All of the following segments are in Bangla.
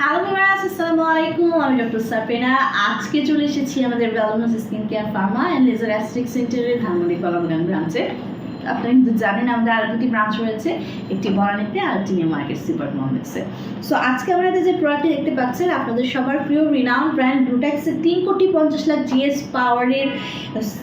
হ্যালো ভিউয়ার্স, আসসালামু আলাইকুম। আমি ডক্টর সাফিনা। আজকে চলে এসেছি আমাদের wellness skin care pharma and laser aesthetic সেন্টারের ধানমন্ডি কলমগান ব্রাঞ্চে। আপনারা কিন্তু জানেন আমাদের আরও দুটি ব্রাঞ্চ রয়েছে, একটি বনানীতে আর একটি নিউ মার্কেট সুপার কমপ্লেক্সে। সো আজকে আমাদের যে প্রোডাক্টটি দেখতে পাচ্ছেন আপনাদের সবার প্রিয় রিনাউন্ড ব্র্যান্ড গ্লুটেক্সের 3,50,00,000 জিএস পাওয়ারের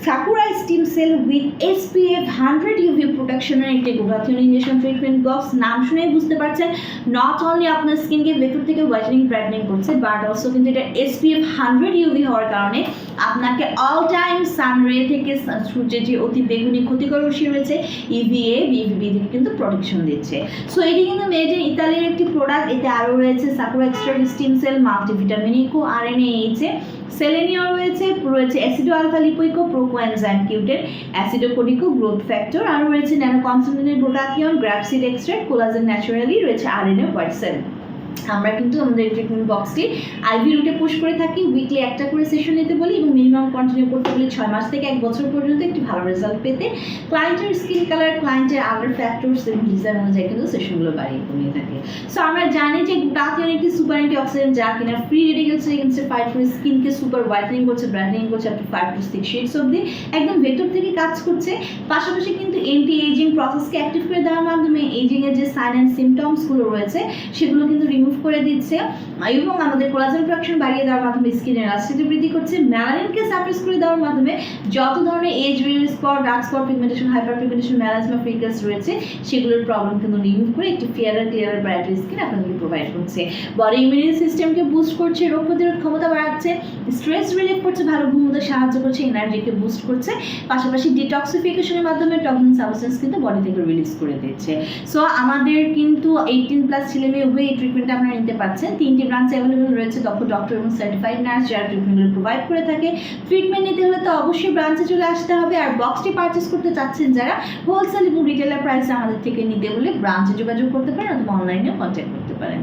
sakura stem cell with SPF 100 UV প্রোটেকশনের একটি গ্লুটাথিয়ন ইনজেকশন ট্রিটমেন্ট বক্স। নাম শুনেই বুঝতে পারছেন নট অনলি আপনার স্কিনকে ভেতর থেকে হোয়াইটেনিং ব্রাইটেনিং করছে, বাট অলসো কিন্তু এটা SPF 100 UV হওয়ার কারণে আপনাকে অল টাইম সানরে থেকে সূর্যের যে অতি বেগুনি ক্ষতিকর রশ্মি রয়েছে EVA, BVB থেকে কিন্তু প্রোটেকশন দিচ্ছে। সো এটি কিন্তু মেড ইন ইতালির একটি প্রোডাক্ট। এতে আরও রয়েছে sakura extract stem cell, multivitamin ইকো, RNA, এইচএ, সেলেনিয়ম রয়েছে অ্যাসিডো আলফা লিপোইকো, প্রোকোএনজাইম কিউটেন, অ্যাসিডোকোনিকো, গ্রোথ ফ্যাক্টর, আর রয়েছে nano concentrated glutathione, grapeseed extract, collagen naturally, রয়েছে RNA হোয়াইট সেল। আমরা কিন্তু আমাদের ট্রিটমেন্ট বক্সটি IV রুটে পুশ করে থাকি। উইকলি একটা করে সেশন নিতে বলি এবং মিনিমাম কন্টিনিউ করতে বলি 6 মাস থেকে 1 বছর পর্যন্ত একটি ভালো রেজাল্ট পেতে। ক্লায়েন্টের স্কিন কালার, ক্লায়েন্টের আদার ফ্যাক্টরস এবং ডিজাইন অনুযায়ী কিন্তু সেশনগুলো বাড়িয়ে কমিয়ে থাকে। সো আমরা জানি যে গ্লুটাথিয়ন একটি সুপার অ্যান্টিঅক্সিডেন্ট যা কিনা ফ্রি রেডিক্যালস এগেইনস্টে ফাইট করে স্কিনকে সুপার হোয়াইটেনিং করছে, ব্রাইটেনিং করছে আপ টু 5 to 6 শেডস অবধি একদম ভেতর থেকে কাজ করছে। পাশাপাশি কিন্তু এন্টি এজিং প্রসেসকে অ্যাক্টিভ করে দেওয়ার মাধ্যমে এজিংয়ের যে সাইন অ্যান্ড সিমটমসগুলো রয়েছে সেগুলো কিন্তু রিমুভ করে দিচ্ছে এবং আমাদের কোলাজেন প্রোডাকশন বাড়িয়ে দেওয়ার মাধ্যমে স্কিনের ইলাস্টিসিটি বৃদ্ধি করছে। মেলানিনকে সাপ্রেস করে দেওয়ার মাধ্যমে যত ধরনের age related spot, dark spot, pigmentation, hyper pigmentation, মেলানিজমা, ফ্রিকেলস রয়েছে সেগুলোর প্রবলেম কিন্তু রিমুভ করে একটি ফেয়ারার, ক্লিয়ারার, ব্রাইটার স্কিন আপনাদেরকে প্রোভাইড করছে। বডি ইমিউনিটি সিস্টেমকে বুস্ট করছে, রোগ প্রতিরোধ ক্ষমতা বাড়াচ্ছে, স্ট্রেস রিলিফ করছে, ভালো ঘুম হতে সাহায্য করছে, এনার্জিকে বুস্ট করছে। পাশাপাশি ডিটক্সিফিকেশনের মাধ্যমে টক্সিন সাবস্টেন্স কিন্তু বডি থেকে রিলিজ করে দিচ্ছে। সো আমাদের কিন্তু 18+ ছেলেমেয়ে উভয় এই ট্রিটমেন্টটা আপনারা নিতে পারছেন। 3টি ব্রাঞ্চে অ্যাভেলেবল রয়েছে ডক্টর এবং সার্টিফাইড নার্স যারা ট্রিটমেন্টগুলো প্রোভাইড করে থাকে। ট্রিটমেন্ট নিতে হলে তো অবশ্যই ব্রাঞ্চে চলে আসতে হবে। আর বক্সটি পারচেস করতে চাচ্ছেন যারা হোলসেল এবং রিটেলার প্রাইসে আমাদের থেকে নিতে হলে ব্রাঞ্চে যোগাযোগ করতে পারেন অথবা অনলাইনেও কন্ট্যাক্ট করতে পারেন।